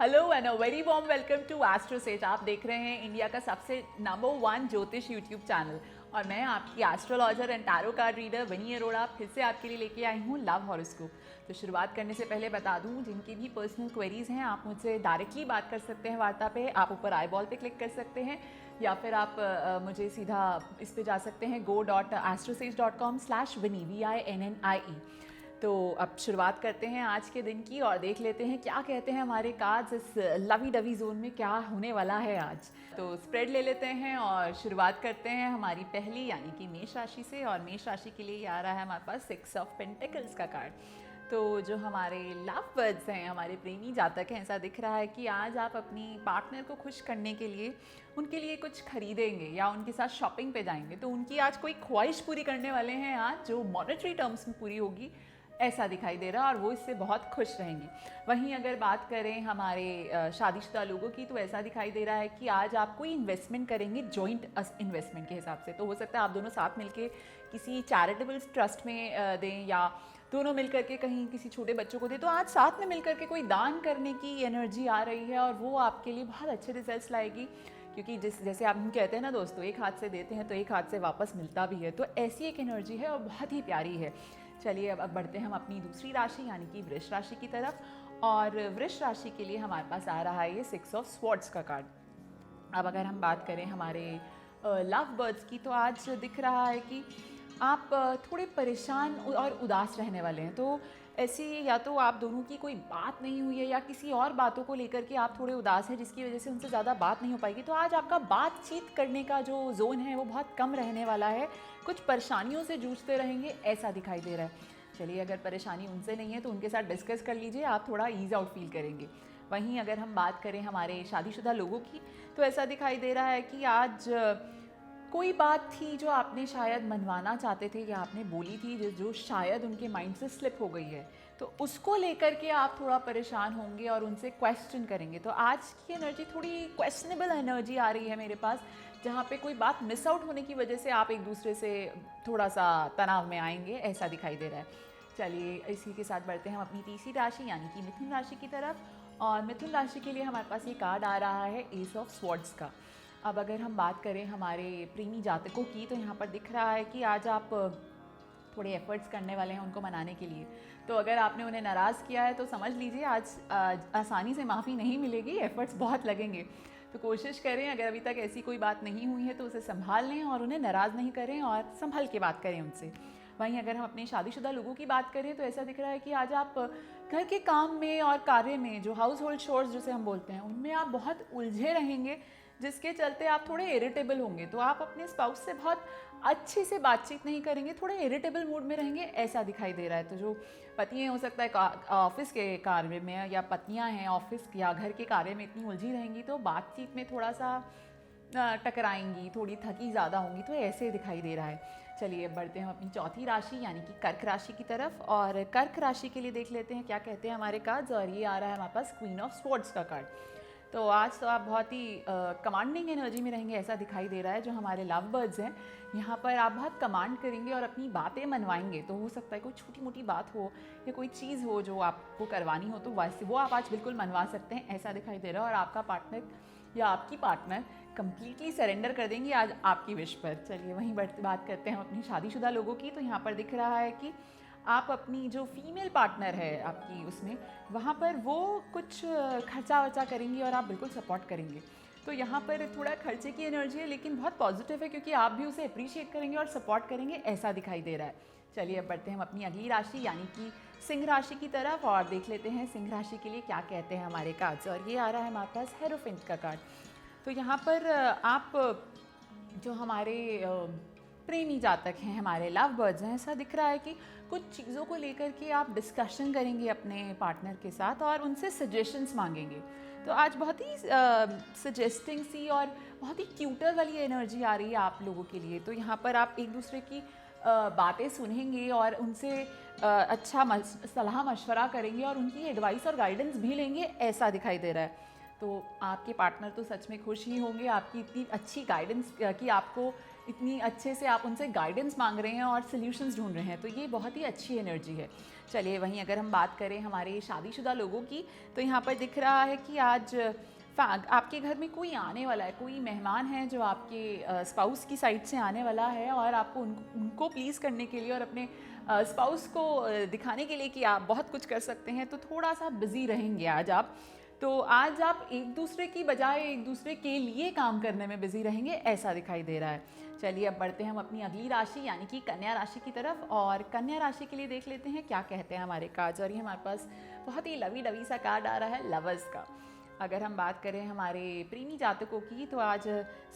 Hello and a very warm welcome to Astro Sage. आप देख रहे हैं इंडिया का सबसे नंबर 1 ज्योतिष यूट्यूब चैनल और मैं आपकी astrologer and tarot card reader वनी अरोड़ा फिर से आपके लिए लेके आई हूँ लव हॉरोस्कोप। तो शुरुआत करने से पहले बता दूँ, जिनकी भी पर्सनल क्वेरीज़ हैं आप मुझसे डायरेक्टली बात कर सकते हैं वार्ता पे। आप ऊपर आई बॉल पे क्लिक कर सकते हैं या फिर आप मुझे सीधा इस पे जा सकते हैं go.astrosage.com/Vinny VINNIE। तो अब शुरुआत करते हैं आज के दिन की और देख लेते हैं क्या कहते हैं हमारे कार्ड्स इस लवी डवी जोन में क्या होने वाला है आज। तो स्प्रेड ले लेते हैं और शुरुआत करते हैं हमारी पहली यानी कि मेष राशि से। और मेष राशि के लिए ये आ रहा है हमारे पास 6 ऑफ पेंटिकल्स का कार्ड। तो जो हमारे लव बर्ड्स हैं, हमारे प्रेमी जातक हैं, ऐसा दिख रहा है कि आज आप अपनी पार्टनर को खुश करने के लिए उनके लिए कुछ खरीदेंगे या उनके साथ शॉपिंग पे जाएंगे। तो उनकी आज कोई ख्वाहिश पूरी करने वाले हैं आज, जो मॉनेटरी टर्म्स में पूरी होगी ऐसा दिखाई दे रहा है और वो इससे बहुत खुश रहेंगी। वहीं अगर बात करें हमारे शादीशुदा लोगों की, तो ऐसा दिखाई दे रहा है कि आज आप कोई इन्वेस्टमेंट करेंगे जॉइंट इन्वेस्टमेंट के हिसाब से। तो हो सकता है आप दोनों साथ मिलके किसी चैरिटेबल ट्रस्ट में दें या दोनों मिलकर के कहीं किसी छोटे बच्चों को दें। तो आज साथ में मिलकर के कोई दान करने की एनर्जी आ रही है और वो आपके लिए बहुत अच्छे रिजल्ट्स लाएगी। क्योंकि जैसे आप कहते हैं ना दोस्तों, एक हाथ से देते हैं तो एक हाथ से वापस मिलता भी है। तो ऐसी एक एनर्जी है और बहुत ही प्यारी है। चलिए अब बढ़ते हैं हम अपनी दूसरी राशि यानी कि वृष राशि की तरफ। और वृष राशि के लिए हमारे पास आ रहा है ये 6 ऑफ स्वॉर्ड्स का कार्ड। अब अगर हम बात करें हमारे लव बर्ड्स की, तो आज दिख रहा है कि आप थोड़े परेशान और उदास रहने वाले हैं। तो ऐसी या तो आप दोनों की कोई बात नहीं हुई है या किसी और बातों को लेकर के आप थोड़े उदास हैं, जिसकी वजह से उनसे ज़्यादा बात नहीं हो पाएगी। तो आज आपका बातचीत करने का जो जोन है वो बहुत कम रहने वाला है। कुछ परेशानियों से जूझते रहेंगे ऐसा दिखाई दे रहा है। चलिए, अगर परेशानी उनसे नहीं है तो उनके साथ डिस्कस कर लीजिए, आप थोड़ा ईज आउट फील करेंगे। वहीं अगर हम बात करें हमारे शादीशुदा लोगों की, तो ऐसा दिखाई दे रहा है कि आज कोई बात थी जो आपने शायद मनवाना चाहते थे या आपने बोली थी जो शायद उनके माइंड से स्लिप हो गई है। तो उसको लेकर के आप थोड़ा परेशान होंगे और उनसे क्वेश्चन करेंगे। तो आज की एनर्जी थोड़ी क्वेश्चनेबल एनर्जी आ रही है मेरे पास, जहाँ पे कोई बात मिस आउट होने की वजह से आप एक दूसरे से थोड़ा सा तनाव में आएंगे, ऐसा दिखाई दे रहा है। चलिए इसी के साथ बढ़ते हैं हम अपनी तीसरी राशि यानी कि मिथुन राशि की तरफ। और मिथुन राशि के लिए हमारे पास ये कार्ड आ रहा है एस ऑफ स्वॉर्ड्स का। अब अगर हम बात करें हमारे प्रेमी जातकों की, तो यहाँ पर दिख रहा है कि आज आप थोड़े एफर्ट्स करने वाले हैं उनको मनाने के लिए। तो अगर आपने उन्हें नाराज़ किया है तो समझ लीजिए आज आसानी से माफ़ी नहीं मिलेगी, एफर्ट्स बहुत लगेंगे। तो कोशिश करें, अगर अभी तक ऐसी कोई बात नहीं हुई है तो उसे संभाल लें और उन्हें नाराज़ नहीं करें और संभल के बात करें उनसे। वहीं अगर हम अपने शादीशुदा लोगों की बात करें, तो ऐसा दिख रहा है कि आज आप घर के काम में और कार्य में, जो हाउस होल्ड शोर्स जिसे हम बोलते हैं, उनमें आप बहुत उलझे रहेंगे, जिसके चलते आप थोड़े इरिटेबल होंगे। तो आप अपने स्पाउस से बहुत अच्छे से बातचीत नहीं करेंगे, थोड़े इरिटेबल मूड में रहेंगे, ऐसा दिखाई दे रहा है। तो जो पति हैं, हो सकता है ऑफिस के कार्य में, या पत्नियां हैं ऑफिस या घर के कार्य में इतनी उलझी रहेंगी तो बातचीत में थोड़ा सा टकराएंगी, थोड़ी थकी ज़्यादा होंगी। तो ऐसे दिखाई दे रहा है। चलिए अब बढ़ते हैं अपनी चौथी राशि यानी कि कर्क राशि की तरफ। और कर्क राशि के लिए देख लेते हैं क्या कहते हैं हमारे कार्ड्स। और ये आ रहा है हमारे पास क्वीन ऑफ स्वॉर्ड्स का कार्ड। तो आज तो आप बहुत ही कमांडिंग एनर्जी में रहेंगे ऐसा दिखाई दे रहा है। जो हमारे लव बर्ड्स हैं, यहाँ पर आप बहुत कमांड करेंगे और अपनी बातें मनवाएंगे। तो हो सकता है कोई छोटी मोटी बात हो या कोई चीज़ हो जो आपको करवानी हो, तो वैसे वो आप आज बिल्कुल मनवा सकते हैं, ऐसा दिखाई दे रहा है। और आपका पार्टनर या आपकी पार्टनर कंप्लीटली सरेंडर कर देंगी आज आपकी विश पर। चलिए वहीं बात करते हैं अपनी शादीशुदा लोगों की। तो यहाँ पर दिख रहा है कि आप अपनी जो फीमेल पार्टनर है आपकी, उसमें वहाँ पर वो कुछ खर्चा वर्चा करेंगी और आप बिल्कुल सपोर्ट करेंगे। तो यहाँ पर थोड़ा खर्चे की एनर्जी है लेकिन बहुत पॉजिटिव है, क्योंकि आप भी उसे अप्रिशिएट करेंगे और सपोर्ट करेंगे, ऐसा दिखाई दे रहा है। चलिए अब बढ़ते हैं हम अपनी अगली राशि यानी कि सिंह राशि की तरफ और देख लेते हैं सिंह राशि के लिए क्या कहते हैं हमारे कार्ड्स। और ये आ रहा है हमारे पास हेरोफेंट का कार्ड। तो यहाँ पर आप जो हमारे प्रेमी जातक हैं, हमारे लव बर्ड्स हैं, ऐसा दिख रहा है कि कुछ चीज़ों को लेकर के आप डिस्कशन करेंगे अपने पार्टनर के साथ और उनसे सजेशंस मांगेंगे। तो आज बहुत ही सजेस्टिंग सी और बहुत ही क्यूटर वाली एनर्जी आ रही है आप लोगों के लिए। तो यहाँ पर आप एक दूसरे की बातें सुनेंगे और उनसे अच्छा सलाह मशवरा करेंगे और उनकी एडवाइस और गाइडेंस भी लेंगे, ऐसा दिखाई दे रहा है। तो आपके पार्टनर तो सच में खुश ही होंगे आपकी इतनी अच्छी गाइडेंस कि आपको इतनी अच्छे से आप उनसे गाइडेंस मांग रहे हैं और सॉल्यूशंस ढूंढ रहे हैं, तो ये बहुत ही अच्छी एनर्जी है। चलिए वहीं अगर हम बात करें हमारे शादीशुदा लोगों की, तो यहाँ पर दिख रहा है कि आज आपके घर में कोई आने वाला है, कोई मेहमान है जो आपके स्पाउस की साइड से आने वाला है, और आपको उनको प्लीज़ करने के लिए और अपने स्पाउस को दिखाने के लिए कि आप बहुत कुछ कर सकते हैं, तो थोड़ा सा बिज़ी रहेंगे आज आप। तो आज आप एक दूसरे की बजाय एक दूसरे के लिए काम करने में बिज़ी रहेंगे, ऐसा दिखाई दे रहा है। चलिए अब बढ़ते हैं हम अपनी अगली राशि यानी कि कन्या राशि की तरफ, और कन्या राशि के लिए देख लेते हैं क्या कहते हैं हमारे कार्ड्स। और ये हमारे पास बहुत ही लवी डवी सा कार्ड आ रहा है, लवर्स का। अगर हम बात करें हमारे प्रेमी जातकों की, तो आज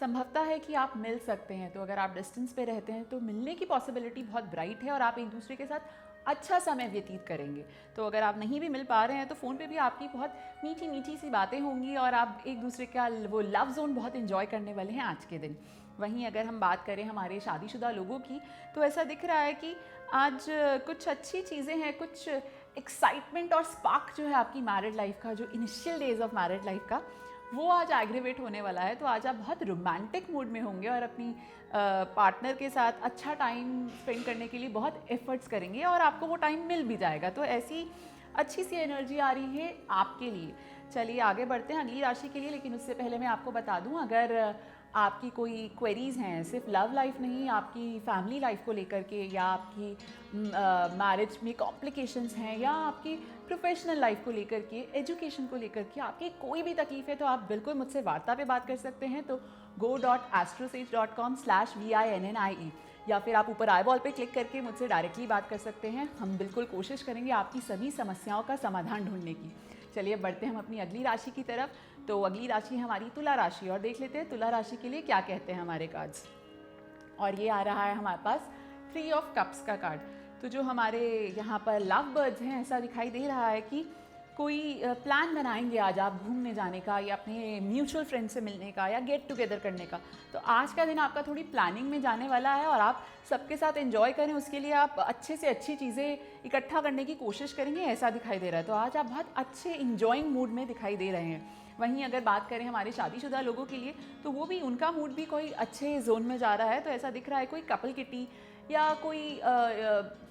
संभवतः है कि आप मिल सकते हैं। तो अगर आप डिस्टेंस पे रहते हैं तो मिलने की पॉसिबिलिटी बहुत ब्राइट है, और आप एक दूसरे के साथ अच्छा समय व्यतीत करेंगे। तो अगर आप नहीं भी मिल पा रहे हैं तो फ़ोन पे भी आपकी बहुत मीठी मीठी सी बातें होंगी, और आप एक दूसरे का वो लव जोन बहुत इन्जॉय करने वाले हैं आज के दिन। वहीं अगर हम बात करें हमारे शादीशुदा लोगों की, तो ऐसा दिख रहा है कि आज कुछ अच्छी चीज़ें हैं, कुछ एक्साइटमेंट और स्पार्क जो है आपकी मैरिड लाइफ का, जो initial days of married life का, वो आज एग्रीवेट होने वाला है। तो आज आप बहुत रोमांटिक मूड में होंगे और अपनी पार्टनर के साथ अच्छा टाइम स्पेंड करने के लिए बहुत एफर्ट्स करेंगे, और आपको वो टाइम मिल भी जाएगा। तो ऐसी अच्छी सी एनर्जी आ रही है आपके लिए। चलिए आगे बढ़ते हैं अगली राशि के लिए, लेकिन उससे पहले मैं आपको बता दूं, अगर आपकी कोई क्वेरीज़ हैं, सिर्फ लव लाइफ नहीं, आपकी फैमिली लाइफ को लेकर के, या आपकी मैरिज में कॉम्प्लिकेशंस हैं, या आपकी प्रोफेशनल लाइफ को लेकर के, एजुकेशन को लेकर के आपकी कोई भी तकलीफ है, तो आप बिल्कुल मुझसे वार्ता पे बात कर सकते हैं। तो go.astrosage.com/VINNIE, या फिर आप ऊपर आई बॉल पे क्लिक करके मुझसे डायरेक्टली बात कर सकते हैं। हम बिल्कुल कोशिश करेंगे आपकी सभी समस्याओं का समाधान ढूंढने की। चलिए बढ़ते हैं हम अपनी अगली राशि की तरफ। तो अगली राशि है हमारी तुला राशि, और देख लेते हैं तुला राशि के लिए क्या कहते हैं हमारे कार्ड्स। और ये आ रहा है हमारे पास 3 ऑफ कप्स का कार्ड। तो जो हमारे यहाँ पर लव बर्ड्स हैं, ऐसा दिखाई दे रहा है कि कोई प्लान बनाएंगे आज आप घूमने जाने का, या अपने म्यूचुअल फ्रेंड से मिलने का, या गेट टुगेदर करने का। तो आज का दिन आपका थोड़ी प्लानिंग में जाने वाला है, और आप सबके साथ एंजॉय करें, उसके लिए आप अच्छे से अच्छी चीज़ें इकट्ठा करने की कोशिश करेंगे, ऐसा दिखाई दे रहा है। तो आज आप बहुत अच्छे इंजॉइंग मूड में दिखाई दे रहे हैं। वहीं अगर बात करें हमारे शादीशुदा लोगों के लिए, तो वो भी, उनका मूड भी कोई अच्छे जोन में जा रहा है। तो ऐसा दिख रहा है कोई कपल किटी या कोई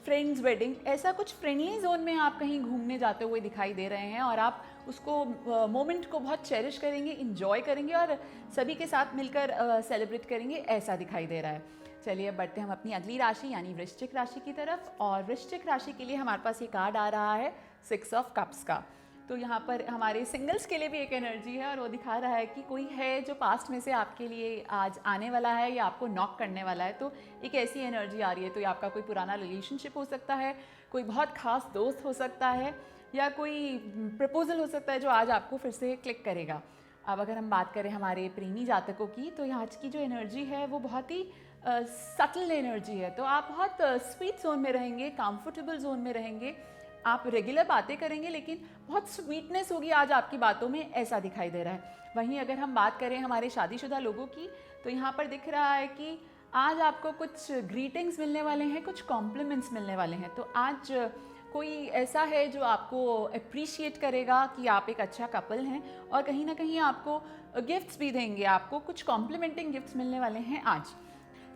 फ्रेंड्स वेडिंग, ऐसा कुछ फ्रेंडली जोन में आप कहीं घूमने जाते हुए दिखाई दे रहे हैं, और आप उसको मोमेंट को बहुत चेरिश करेंगे, इंजॉय करेंगे, और सभी के साथ मिलकर सेलिब्रेट करेंगे, ऐसा दिखाई दे रहा है। चलिए अब बढ़ते हैं हम अपनी अगली राशि यानी वृश्चिक राशि की तरफ। और वृश्चिक राशि के लिए हमारे पास ये कार्ड आ रहा है 6 ऑफ कप्स का। तो यहाँ पर हमारे सिंगल्स के लिए भी एक एनर्जी है, और वो दिखा रहा है कि कोई है जो पास्ट में से आपके लिए आज आने वाला है, या आपको नॉक करने वाला है। तो एक ऐसी एनर्जी आ रही है। तो ये आपका कोई पुराना रिलेशनशिप हो सकता है, कोई बहुत खास दोस्त हो सकता है, या कोई प्रपोजल हो सकता है जो आज आपको फिर से क्लिक करेगा। अब अगर हम बात करें हमारे प्रेमी जातकों की, तो आज की जो एनर्जी है वो बहुत ही सटल एनर्जी है। तो आप बहुत स्वीट जोन में रहेंगे, कंफर्टेबल जोन में रहेंगे, आप रेगुलर बातें करेंगे, लेकिन बहुत स्वीटनेस होगी आज आपकी बातों में, ऐसा दिखाई दे रहा है। वहीं अगर हम बात करें हमारे शादीशुदा लोगों की, तो यहाँ पर दिख रहा है कि आज आपको कुछ ग्रीटिंग्स मिलने वाले हैं, कुछ कॉम्प्लीमेंट्स मिलने वाले हैं। तो आज कोई ऐसा है जो आपको अप्रिशिएट करेगा कि आप एक अच्छा कपल हैं, और कहीं ना कहीं आपको गिफ्ट्स भी देंगे, आपको कुछ कॉम्प्लीमेंटिंग गिफ्ट्स मिलने वाले हैं आज।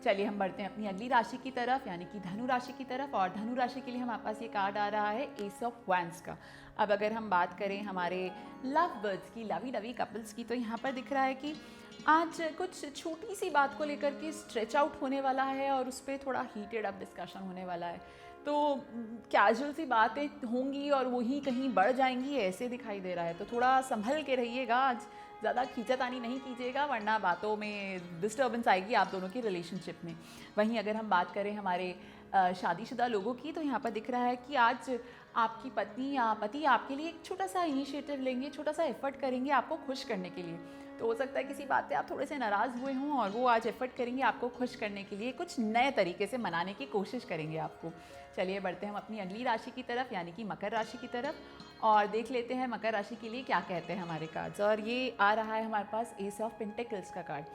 चलिए हम बढ़ते हैं अपनी अगली राशि की तरफ यानी कि धनु राशि की तरफ। और धनु राशि के लिए हमारे पास ये कार्ड आ रहा है एस ऑफ वैंड्स का। अब अगर हम बात करें हमारे लव बर्ड्स की, लवी डवी कपल्स की, तो यहाँ पर दिख रहा है कि आज कुछ छोटी सी बात को लेकर के स्ट्रेच आउट होने वाला है, और उस पर थोड़ा हीटेड अप डिस्कशन होने वाला है। तो कैजुअल सी बातें होंगी और वही कहीं बढ़ जाएंगी, ऐसे दिखाई दे रहा है। तो थोड़ा संभल के रहिएगा आज, ज़्यादा खींचातानी नहीं कीजिएगा, वरना बातों में डिस्टर्बेंस आएगी आप दोनों की रिलेशनशिप में। वहीं अगर हम बात करें हमारे शादीशुदा लोगों की, तो यहाँ पर दिख रहा है कि आज आपकी पत्नी या पति आपके लिए एक छोटा सा इनिशिएटिव लेंगे, छोटा सा एफर्ट करेंगे आपको खुश करने के लिए। तो हो सकता है किसी बात पे आप थोड़े से नाराज़ हुए हों, और वो आज एफर्ट करेंगे आपको खुश करने के लिए, कुछ नए तरीके से मनाने की कोशिश करेंगे आपको। चलिए बढ़ते हैं हम अपनी अगली राशि की तरफ यानी कि मकर राशि की तरफ, और देख लेते हैं मकर राशि के लिए क्या कहते हैं हमारे कार्ड्स। और ये आ रहा है हमारे पास एस ऑफ पेंटिकल्स का कार्ड।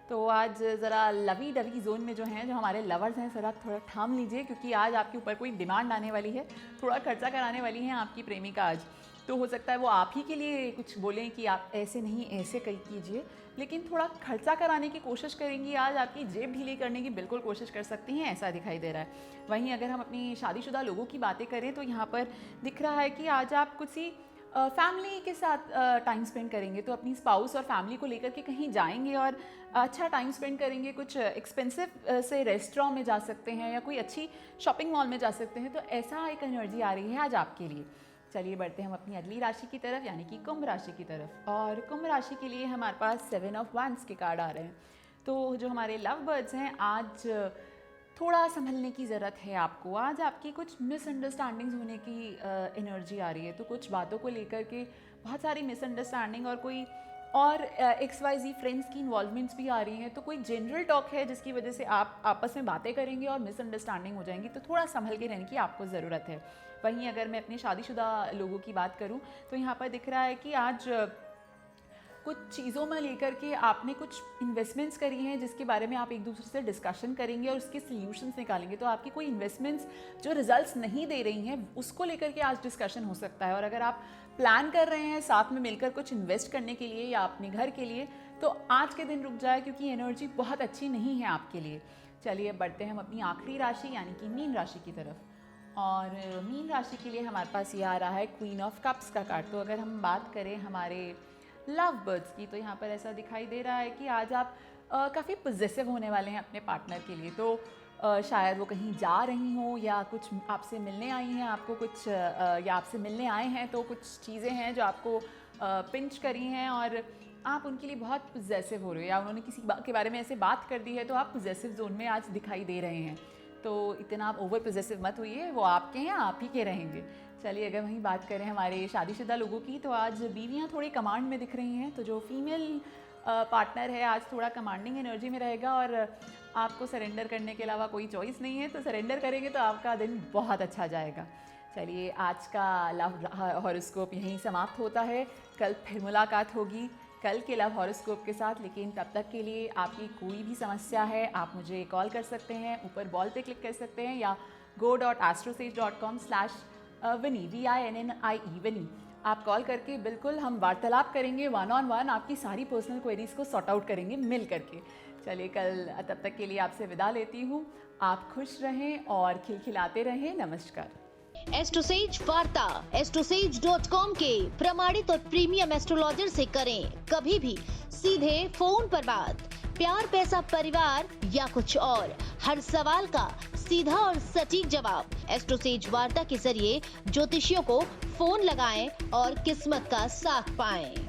तो आज ज़रा लवी डवी जोन में जो हैं, जो हमारे लवर्स हैं, ज़रा थोड़ा थाम लीजिए, क्योंकि आज आपके ऊपर कोई डिमांड आने वाली है, थोड़ा खर्चा कराने वाली है आपकी प्रेमिका आज। तो हो सकता है वो आप ही के लिए कुछ बोलें कि आप ऐसे नहीं ऐसे कीजिए, लेकिन थोड़ा खर्चा कराने की कोशिश करेंगी आज, आपकी जेब ढीली करने की बिल्कुल कोशिश कर सकती हैं, ऐसा दिखाई दे रहा है। वहीं अगर हम अपनी शादीशुदा लोगों की बातें करें तो यहाँ पर दिख रहा है कि आज आप कुछ ही फैमिली के साथ टाइम स्पेंड करेंगे, तो अपनी स्पाउस और फैमिली को लेकर के कहीं जाएंगे और अच्छा टाइम स्पेंड करेंगे। कुछ एक्सपेंसिव से रेस्टोरेंट में जा सकते हैं या कोई अच्छी शॉपिंग मॉल में जा सकते हैं, तो ऐसा एक एनर्जी आ रही है आज आपके लिए। चलिए बढ़ते हैं हम अपनी अगली राशि की तरफ, यानी कि कुंभ राशि की तरफ। और कुंभ राशि के लिए हमारे पास 7 ऑफ वांड्स के कार्ड आ रहे हैं। तो जो हमारे लव बर्ड्स हैं, आज थोड़ा संभलने की ज़रूरत है आपको। आज आपकी कुछ मिसअंडरस्टैंडिंग्स होने की एनर्जी आ रही है, तो कुछ बातों को लेकर के बहुत सारी मिसअंडरस्टैंडिंग और कोई और XYZ फ्रेंड्स की इन्वॉल्वमेंट्स भी आ रही हैं। तो कोई जनरल टॉक है जिसकी वजह से आप आपस में बातें करेंगे और मिसअंडरस्टैंडिंग हो जाएंगी, तो थोड़ा संभल के रहने की आपको ज़रूरत है। वहीं अगर मैं अपने शादीशुदा लोगों की बात करूं तो यहाँ पर दिख रहा है कि आज कुछ चीज़ों में लेकर के आपने कुछ इन्वेस्टमेंट्स करी हैं जिसके बारे में आप एक दूसरे से डिस्कशन करेंगे और उसके सॉल्यूशंस निकालेंगे। तो आपकी कोई इन्वेस्टमेंट्स जो रिजल्ट्स नहीं दे रही हैं उसको लेकर के आज डिस्कशन हो सकता है। और अगर आप प्लान कर रहे हैं साथ में मिलकर कुछ इन्वेस्ट करने के लिए या अपने घर के लिए, तो आज के दिन रुक जाए क्योंकि एनर्जी बहुत अच्छी नहीं है आपके लिए। चलिए अब बढ़ते हैं हम अपनी आखिरी राशि यानी कि मीन राशि की तरफ। और मीन राशि के लिए हमारे पास ये आ रहा है क्वीन ऑफ कप्स का कार्ड। तो अगर हम बात करें हमारे लव बर्ड्स की, तो यहाँ पर ऐसा दिखाई दे रहा है कि आज आप काफ़ी पॉजिटिव होने वाले हैं अपने पार्टनर के लिए। तो शायद वो कहीं जा रही हों या कुछ आपसे मिलने आई हैं, आपको कुछ या आपसे मिलने आए हैं, तो कुछ चीज़ें हैं जो आपको पिंच करी हैं और आप उनके लिए बहुत पॉजिटिव हो रहे हो, या उन्होंने किसी के बारे में ऐसे बात कर दी है तो आप पॉजिटिव जोन में आज दिखाई दे रहे हैं। तो इतना आप ओवर पॉजिटिव मत होइए, वो आपके हैं, आप ही के रहेंगे। चलिए अगर वहीं बात करें हमारे शादीशुदा लोगों की, तो आज बीवियां थोड़ी कमांड में दिख रही हैं। तो जो फीमेल पार्टनर है आज थोड़ा कमांडिंग एनर्जी में रहेगा और आपको सरेंडर करने के अलावा कोई चॉइस नहीं है, तो सरेंडर करेंगे तो आपका दिन बहुत अच्छा जाएगा। चलिए आज का लव हॉरोस्कोप यहीं समाप्त होता है। कल फिर मुलाकात होगी कल के लव हॉरोस्कोप के साथ, लेकिन तब तक के लिए आपकी कोई भी समस्या है आप मुझे कॉल कर सकते हैं, ऊपर बॉल पे क्लिक कर सकते हैं या go.astrosage.com/Vinny VINNIE Vinny आप कॉल करके बिल्कुल हम वार्तालाप करेंगे, 1-on-1 आपकी सारी पर्सनल क्वेरीज को सॉर्ट आउट करेंगे मिल करके। चलिए कल तब तक के लिए आपसे विदा लेती हूँ। आप खुश रहें और खिलखिलाते रहें। नमस्कार। एस्ट्रोसेज वार्ता astrosage.com के प्रमाणित और प्रीमियम एस्ट्रोलॉजर से करें कभी भी सीधे फोन पर बात। प्यार, पैसा, परिवार या कुछ और, हर सवाल का सीधा और सटीक जवाब। एस्ट्रोसेज वार्ता के जरिए ज्योतिषियों को फोन लगाएं और किस्मत का साथ पाएं।